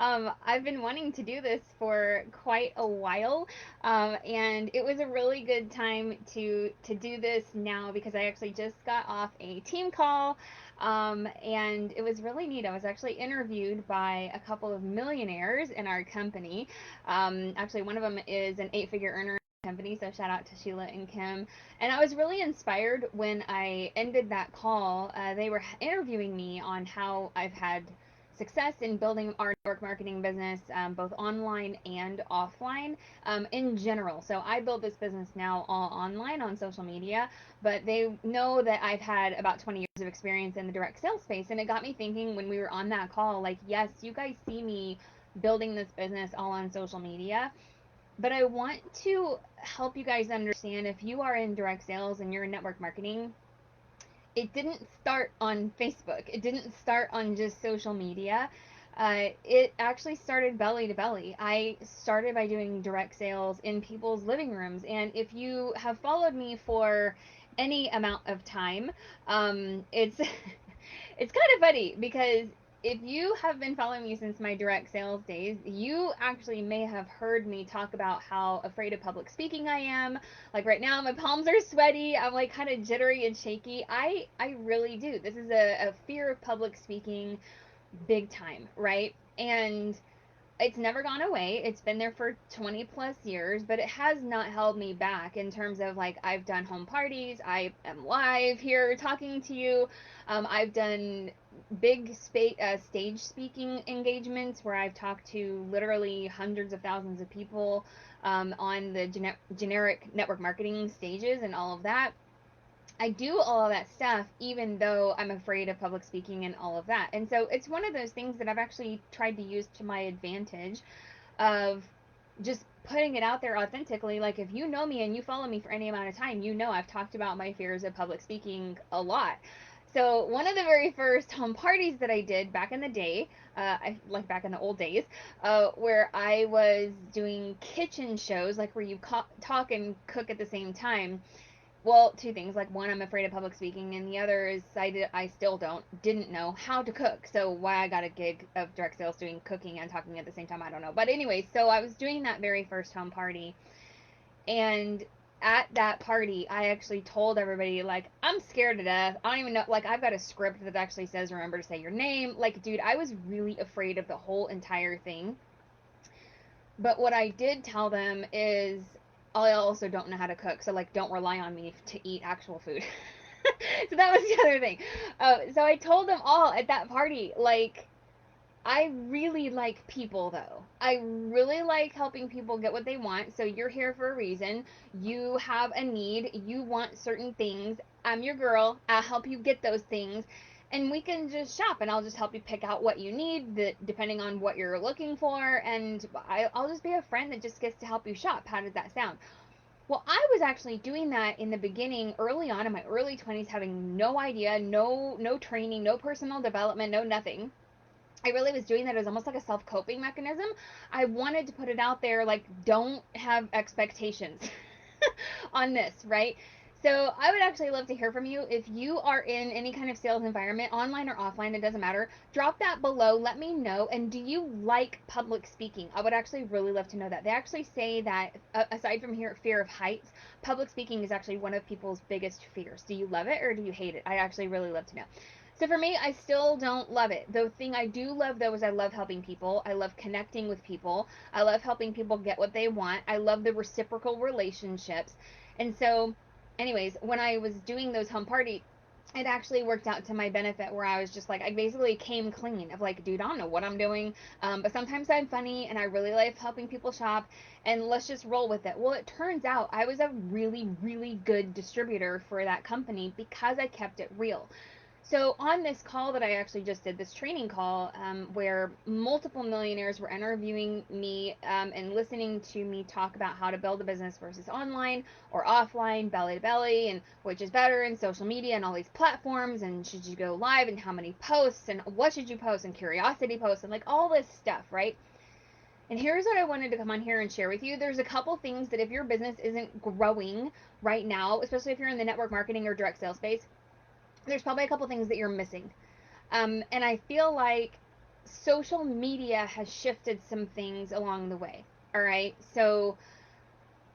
I've been wanting to do this for quite a while, and it was a really good time to do this now because I actually just got off a team call, and it was really neat. I was actually interviewed by a couple of millionaires in our company. Actually, one of them is an eight-figure earner company, so shout out to Sheila and Kim. And I was really inspired when I ended that call. They were interviewing me on how I've had success in building our network marketing business, both online and offline, in general. So I build this business now all online on social media, but they know that I've had about 20 years of experience in the direct sales space. And it got me thinking when we were on that call, like, yes, you guys see me building this business all on social media, but I want to help you guys understand if you are in direct sales and you're in network marketing, it didn't start on Facebook. It didn't start on just social media. It actually started belly to belly. I started by doing direct sales in people's living rooms. And if you have followed me for any amount of time, it's it's kind of funny because if you have been following me since my direct sales days, you actually may have heard me talk about how afraid of public speaking I am. Like right now, my palms are sweaty. I'm like kind of jittery and shaky. I really do. This is a fear of public speaking, big time, right? And it's never gone away. It's been there for 20 plus years, but it has not held me back in terms of like I've done home parties, I am live here talking to you. I've done big stage speaking engagements where I've talked to literally hundreds of thousands of people on the generic network marketing stages and all of that. I do all of that stuff even though I'm afraid of public speaking and all of that. And so it's one of those things that I've actually tried to use to my advantage of just putting it out there authentically. Like if you know me and you follow me for any amount of time, you know I've talked about my fears of public speaking a lot. So one of the very first home parties that I did back in the day, like back in the old days, where I was doing kitchen shows, like where you talk and cook at the same time. Well, two things. Like one, I'm afraid of public speaking, and the other is I still didn't know how to cook. So why I got a gig of direct sales doing cooking and talking at the same time, I don't know. But anyway, so I was doing that very first home party, and at that party, I actually told everybody like I'm scared to death. I don't even know. Like I've got a script that actually says remember to say your name. Like, dude, I was really afraid of the whole entire thing. But what I did tell them is I also don't know how to cook, so like don't rely on me to eat actual food. So that was the other thing. So I told them all at that party, like I really like people though. I really like helping people get what they want. So you're here for a reason. You have a need. You want certain things. I'm your girl. I'll help you get those things. And we can just shop and I'll just help you pick out what you need depending on what you're looking for. And I'll just be a friend that just gets to help you shop. How does that sound? Well, I was actually doing that in the beginning, early on in my early 20s, having no idea, no training, no personal development, no nothing. I really was doing that as almost like a self coping mechanism. I wanted to put it out there like, don't have expectations on this, right? So I would actually love to hear from you. If you are in any kind of sales environment, online or offline, it doesn't matter. Drop that below. Let me know. And do you like public speaking? I would actually really love to know that. They actually say that aside from fear of heights, public speaking is actually one of people's biggest fears. Do you love it or do you hate it? I actually really love to know. So for me, I still don't love it. The thing I do love though is I love helping people. I love connecting with people. I love helping people get what they want. I love the reciprocal relationships. And so, anyways, when I was doing those home party, it actually worked out to my benefit where I was just like, I basically came clean of like, dude, I don't know what I'm doing. But sometimes I'm funny and I really like helping people shop and let's just roll with it. Well, it turns out I was a really, really good distributor for that company because I kept it real. So on this call that I actually just did, this training call, where multiple millionaires were interviewing me and listening to me talk about how to build a business versus online or offline, belly to belly, and which is better in social media and all these platforms, and should you go live and how many posts and what should you post and curiosity posts and like all this stuff, right? And here's what I wanted to come on here and share with you. There's a couple things that if your business isn't growing right now, especially if you're in the network marketing or direct sales space, there's probably a couple things that you're missing. And I feel like social media has shifted some things along the way. All right. So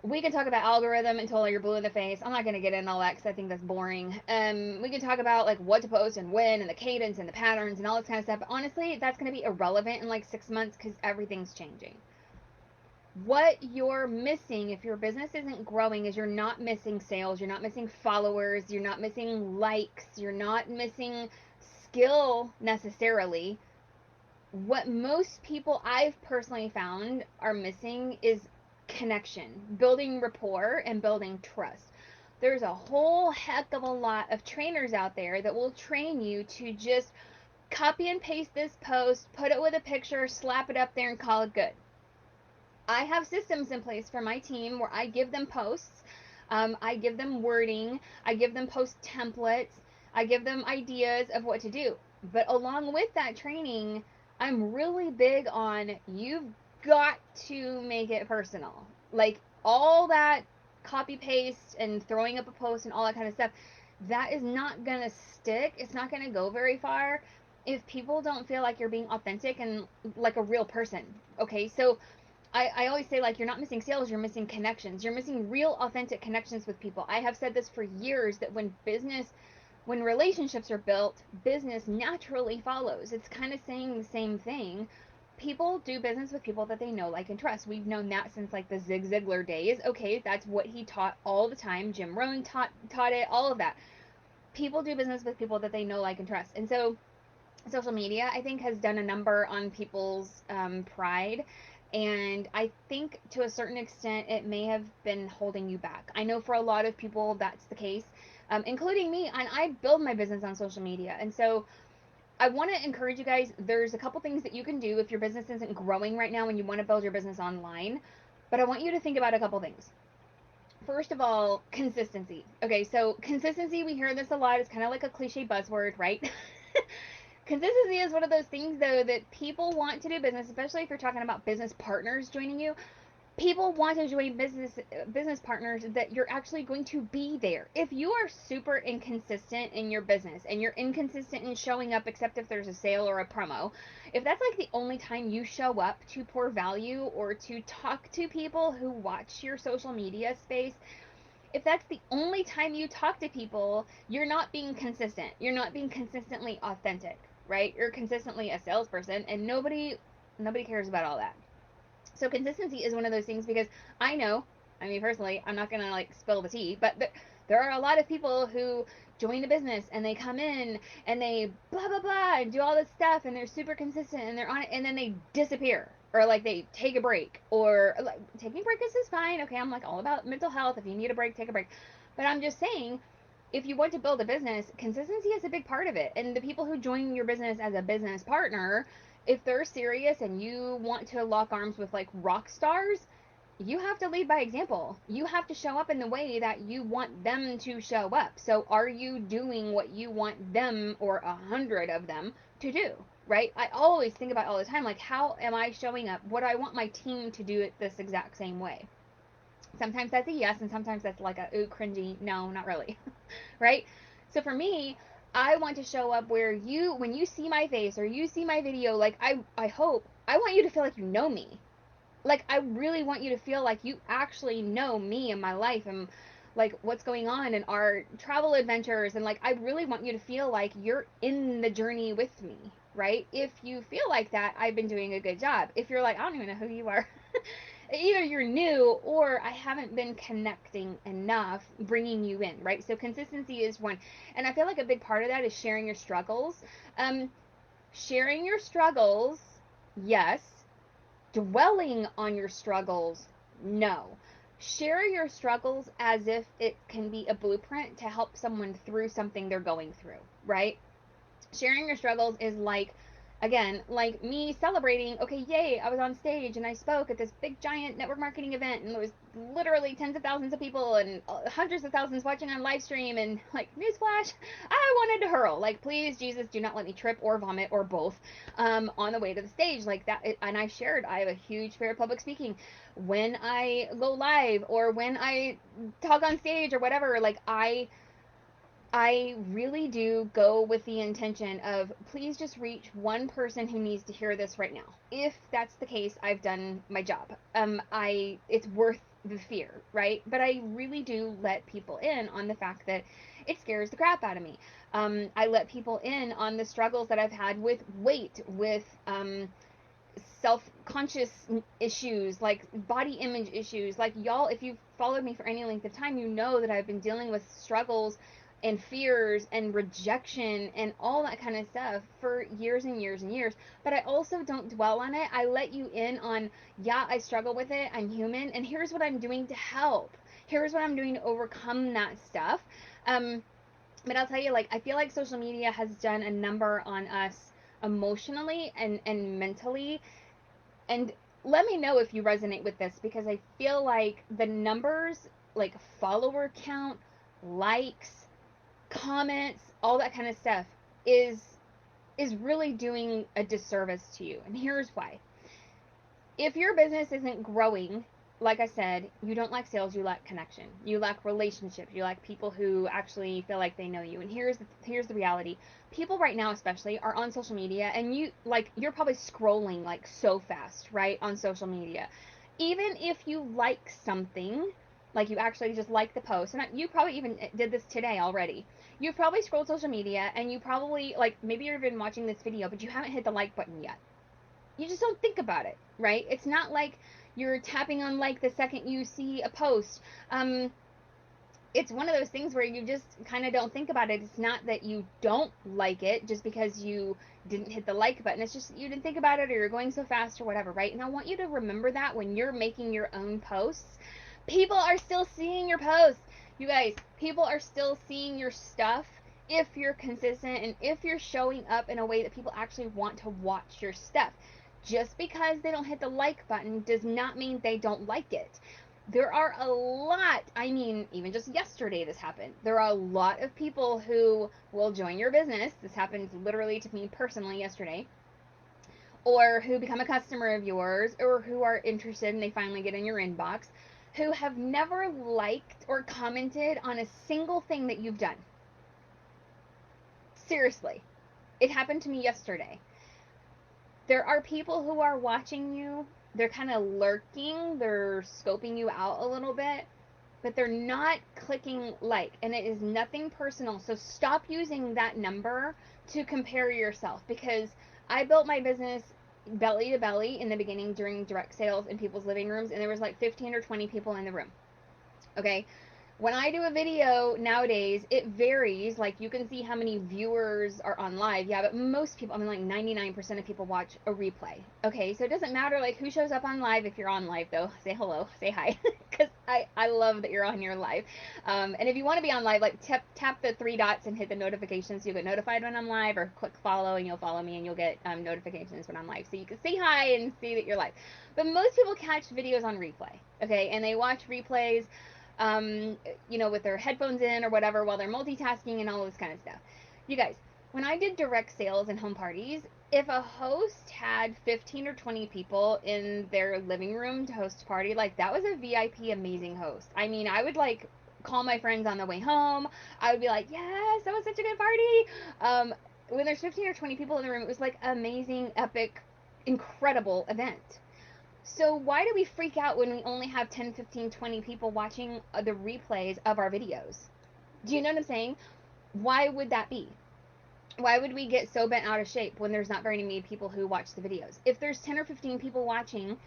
we can talk about algorithm until you're blue in the face. I'm not going to get into all that because I think that's boring. We can talk about like what to post and when and the cadence and the patterns and all this kind of stuff. But honestly, that's going to be irrelevant in like 6 months because everything's changing. What you're missing if your business isn't growing is you're not missing sales, you're not missing followers, you're not missing likes, you're not missing skill necessarily. What most people I've personally found are missing is connection, building rapport, and building trust. There's a whole heck of a lot of trainers out there that will train you to just copy and paste this post, put it with a picture, slap it up there, and call it good. I have systems in place for my team where I give them posts, I give them wording, I give them post templates, I give them ideas of what to do. But along with that training, I'm really big on you've got to make it personal. Like all that copy paste and throwing up a post and all that kind of stuff, that is not going to stick. It's not going to go very far if people don't feel like you're being authentic and like a real person. Okay, so I always say, like, you're not missing sales, you're missing connections. You're missing real, authentic connections with people. I have said this for years that when relationships are built, business naturally follows. It's kind of saying the same thing. People do business with people that they know, like, and trust. We've known that since, like, the Zig Ziglar days. Okay, that's what he taught all the time. Jim Rohn taught it, all of that. People do business with people that they know, like, and trust. And so social media, I think, has done a number on people's pride. And I think to a certain extent, it may have been holding you back. I know for a lot of people that's the case, including me. And I build my business on social media. And so I want to encourage you guys. There's a couple things that you can do if your business isn't growing right now and you want to build your business online. But I want you to think about a couple things. First of all, consistency. Okay, so consistency, we hear this a lot. It's kind of like a cliche buzzword, right? Consistency is one of those things, though, that people want to do business, especially if you're talking about business partners joining you. People want to join business partners that you're actually going to be there. If you are super inconsistent in your business and you're inconsistent in showing up except if there's a sale or a promo, if that's like the only time you show up to pour value or to talk to people who watch your social media space, if that's the only time you talk to people, you're not being consistent. You're not being consistently authentic, right? You're consistently a salesperson, and nobody cares about all that. So consistency is one of those things because I know, I mean personally, I'm not gonna like spill the tea, but there are a lot of people who join the business and they come in and they blah blah blah and do all this stuff and they're super consistent and they're on it and then they disappear or like they take a break or like taking a break is fine. Okay, I'm like all about mental health. If you need a break, take a break. But I'm just saying, if you want to build a business, consistency is a big part of it. And the people who join your business as a business partner, if they're serious and you want to lock arms with like rock stars, you have to lead by example. You have to show up in the way that you want them to show up. So are you doing what you want them or 100 of them to do? Right? I always think about all the time, like, how am I showing up? What do I want my team to do it this exact same way? Sometimes that's a yes, and sometimes that's like a ooh, cringy, no, not really. Right? So for me, I want to show up where when you see my face or you see my video, like I want you to feel like you know me. Like I really want you to feel like you actually know me and my life and like what's going on in our travel adventures, and like I really want you to feel like you're in the journey with me, right? If you feel like that, I've been doing a good job. If you're like, I don't even know who you are, either you're new or I haven't been connecting enough, bringing you in, right? So consistency is one. And I feel like a big part of that is sharing your struggles. Um, Sharing your struggles, yes. Dwelling on your struggles, no. Share your struggles as if it can be a blueprint to help someone through something they're going through, right? Sharing your struggles is like, again, like me celebrating, okay, yay, I was on stage and I spoke at this big giant network marketing event and there was literally tens of thousands of people and hundreds of thousands watching on live stream, and like, newsflash, I wanted to hurl, like, please Jesus, do not let me trip or vomit or both on the way to the stage like that. And I shared, I have a huge fear of public speaking. When I go live or when I talk on stage or whatever, like I really do go with the intention of please just reach one person who needs to hear this right now. If that's the case, I've done my job. It's worth the fear, right? But I really do let people in on the fact that it scares the crap out of me. I let people in on the struggles that I've had with weight, with self-conscious issues, like body image issues. Like, y'all, if you've followed me for any length of time, you know that I've been dealing with struggles and fears and rejection and all that kind of stuff for years and years and years. But I also don't dwell on it. I let you in on, yeah, I struggle with it, I'm human, and here's what I'm doing to help. Here's what I'm doing to overcome that stuff. But I'll tell you, like, I feel like social media has done a number on us emotionally and mentally. And let me know if you resonate with this, because I feel like the numbers, like follower count, likes, comments, all that kind of stuff is really doing a disservice to you. And here's why. If your business isn't growing, like I said, you don't lack sales, you lack connection. You lack relationships. You lack people who actually feel like they know you. And here's the reality. People right now especially are on social media, and you're probably scrolling like so fast, right, on social media. Even if you like something, like you actually just like the post, and you probably even did this today already. You've probably scrolled social media, and you probably, like, maybe you've been watching this video, but you haven't hit the like button yet. You just don't think about it, right? It's not like you're tapping on like the second you see a post. It's one of those things where you just kind of don't think about it. It's not that you don't like it just because you didn't hit the like button. It's just you didn't think about it, or you're going so fast or whatever, right? And I want you to remember that when you're making your own posts, people are still seeing your posts. You guys, people are still seeing your stuff if you're consistent and if you're showing up in a way that people actually want to watch your stuff. Just because they don't hit the like button does not mean they don't like it. There are a lot, I mean, even just yesterday this happened. There are a lot of people who will join your business. This happened literally to me personally yesterday. Or who become a customer of yours, or who are interested and they finally get in your inbox, who have never liked or commented on a single thing that you've done. Seriously. It happened to me yesterday. There are people who are watching you. They're kind of lurking. They're scoping you out a little bit, but they're not clicking like. And it is nothing personal. So stop using that number to compare yourself, because I built my business belly to belly in the beginning during direct sales in people's living rooms, and there was like 15 or 20 people in the room. Okay. When I do a video nowadays, it varies. Like, you can see how many viewers are on live. Yeah, but most people, I mean, like 99% of people watch a replay. Okay, so it doesn't matter like who shows up on live. If you're on live though, say hello, say hi, because I love that you're on your live. And if you want to be on live, like tap the three dots and hit the notifications, so you'll get notified when I'm live, or click follow and you'll follow me and you'll get notifications when I'm live, so you can say hi and see that you're live. But most people catch videos on replay, okay, and they watch replays, with their headphones in or whatever while they're multitasking and all this kind of stuff. You guys, when I did direct sales and home parties, if a host had 15 or 20 people in their living room to host a party, like, that was a VIP amazing host. I mean, I would like call my friends on the way home. I would be like, yes, that was such a good party. When there's 15 or 20 people in the room, it was like amazing, epic, incredible event. So why do we freak out when we only have 10, 15, 20 people watching the replays of our videos? Do you know what I'm saying? Why would that be? Why would we get so bent out of shape when there's not very many people who watch the videos? If there's 10 or 15 people watching,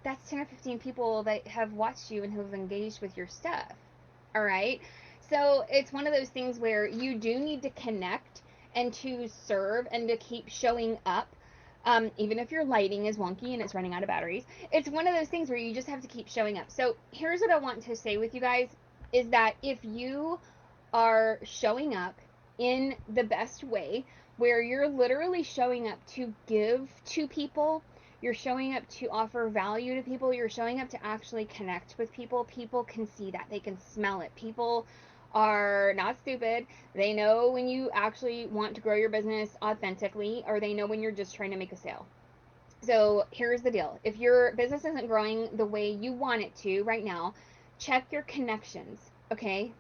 that's 10 or 15 people that have watched you and who have engaged with your stuff. All right? So it's one of those things where you do need to connect and to serve and to keep showing up. Even if your lighting is wonky and it's running out of batteries, it's one of those things where you just have to keep showing up. So here's what I want to say with you guys, is that if you are showing up in the best way, where you're literally showing up to give to people, you're showing up to offer value to people, you're showing up to actually connect with people, people can see that, they can smell it. People are not stupid. They know when you actually want to grow your business authentically, or they know when you're just trying to make a sale. So here's the deal. If your business isn't growing the way you want it to right now, check your connections, okay?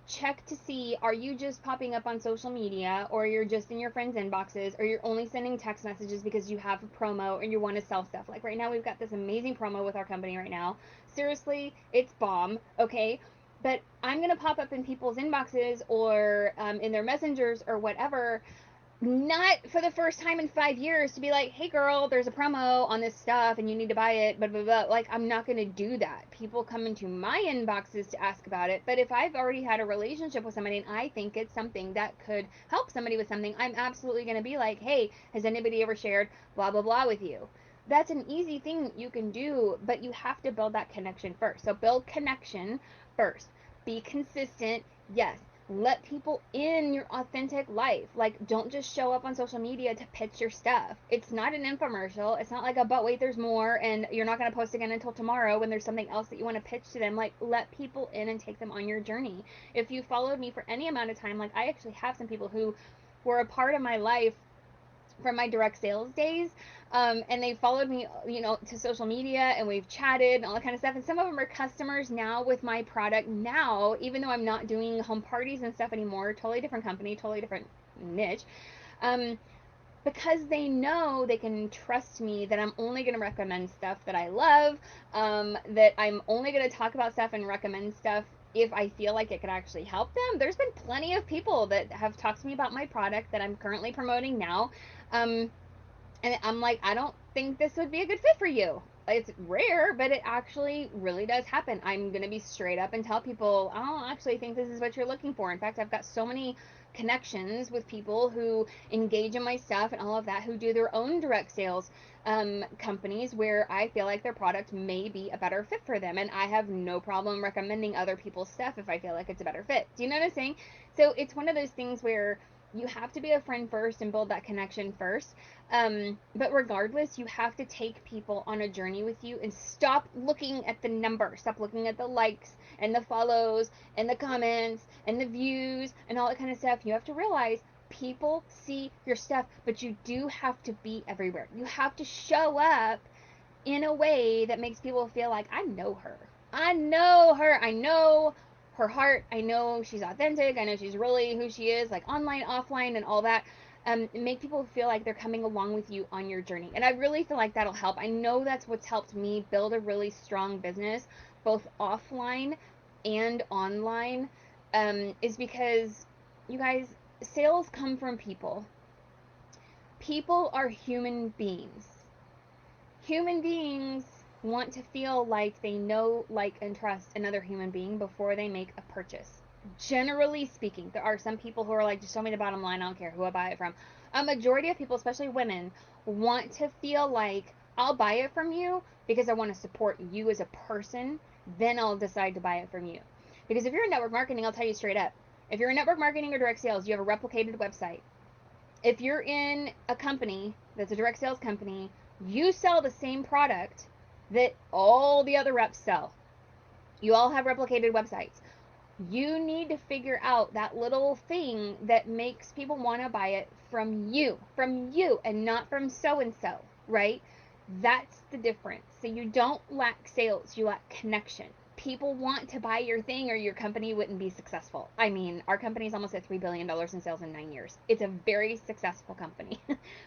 check to see, are you just popping up on social media, or you're just in your friends' inboxes, or you're only sending text messages because you have a promo and you want to sell stuff. Like right now, we've got this amazing promo with our company right now. Seriously, it's bomb, okay? But I'm going to pop up in people's inboxes or in their messengers or whatever, not for the first time in 5 years, to be like, hey girl, there's a promo on this stuff and you need to buy it, blah, blah, blah. Like, I'm not going to do that. People come into my inboxes to ask about it. But if I've already had a relationship with somebody and I think it's something that could help somebody with something, I'm absolutely going to be like, hey, has anybody ever shared blah, blah, blah with you? That's an easy thing you can do, but you have to build that connection first. So build connection first. Be consistent. Yes, let people in your authentic life. Like, don't just show up on social media to pitch your stuff. It's not an infomercial. It's not like a but wait, there's more, and you're not going to post again until tomorrow when there's something else that you want to pitch to them. Like, let people in and take them on your journey. If you followed me for any amount of time, like, I actually have some people who were a part of my life from my direct sales days, and they followed me, to social media, and we've chatted and all that kind of stuff. And some of them are customers now with my product now, even though I'm not doing home parties and stuff anymore. Totally different company, totally different niche. Um, because they know they can trust me, that I'm only going to recommend stuff that I love, that I'm only going to talk about stuff and recommend stuff if I feel like it could actually help them. There's been plenty of people that have talked to me about my product that I'm currently promoting now. And I'm like, I don't think this would be a good fit for you. It's rare, but it actually really does happen. I'm going to be straight up and tell people, I don't actually think this is what you're looking for. In fact, I've got so many connections with people who engage in my stuff and all of that, who do their own direct sales companies, where I feel like their product may be a better fit for them. And I have no problem recommending other people's stuff if I feel like it's a better fit. Do you know what I'm saying? So it's one of those things where you have to be a friend first and build that connection first. But regardless, you have to take people on a journey with you and stop looking at the number. Stop looking at the likes and the follows and the comments and the views and all that kind of stuff. You have to realize people see your stuff, but you do have to be everywhere. You have to show up in a way that makes people feel like, I know her. I know her. I know her heart. I know she's authentic. I know she's really who she is, like online, offline, and all that. Make people feel like they're coming along with you on your journey. And I really feel like that'll help. I know that's what's helped me build a really strong business, both offline and online, is because, you guys, sales come from people. People are human beings. Human beings want to feel like they know, like, and trust another human being before they make a purchase. Generally speaking, there are some people who are like, just show me the bottom line, I don't care who I buy it from. A majority of people, especially women, want to feel like, I'll buy it from you because I want to support you as a person, then I'll decide to buy it from you. Because if you're in network marketing, I'll tell you straight up, if you're in network marketing or direct sales, you have a replicated website. If you're in a company that's a direct sales company, you sell the same product that all the other reps sell. You all have replicated websites. You need to figure out that little thing that makes people want to buy it from you, and not from so-and-so, right? That's the difference. So you don't lack sales, you lack connection. People want to buy your thing or your company wouldn't be successful. I mean, our company's almost at $3 billion in sales in 9 years. It's a very successful company.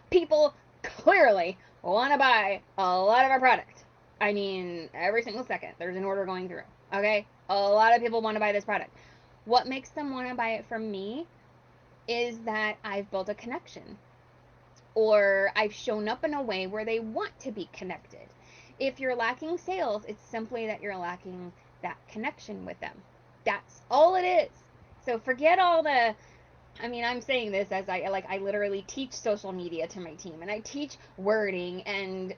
People clearly want to buy a lot of our product. I mean, every single second there's an order going through. Okay? A lot of people want to buy this product. What makes them want to buy it from me is that I've built a connection, or I've shown up in a way where they want to be connected. If you're lacking sales, it's simply that you're lacking that connection with them. That's all it is. So forget all the, I mean, I'm saying this as I literally teach social media to my team, and I teach wording and,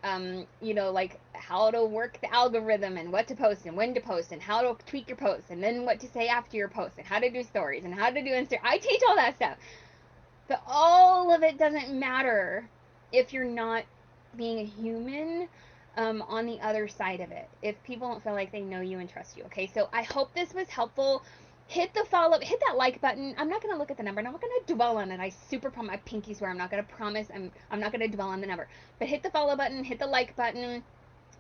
like how to work the algorithm and what to post and when to post and how to tweak your posts and then what to say after your post and how to do stories and how to do Insta. I teach all that stuff. But all of it doesn't matter if you're not being a human on the other side of it. If people don't feel like they know you and trust you. Okay, so I hope this was helpful. Hit the follow, hit that like button. I'm not going to look at the number, and I'm not going to dwell on it. I super promise, my pinky swear, I'm not going to promise, I'm not going to dwell on the number. But hit the follow button, hit the like button.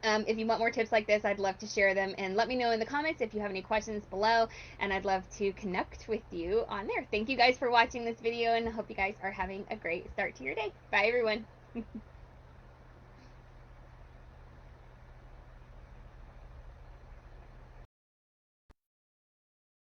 If you want more tips like this, I'd love to share them, and let me know in the comments if you have any questions below, and I'd love to connect with you on there. Thank you guys for watching this video, and I hope you guys are having a great start to your day. Bye, everyone.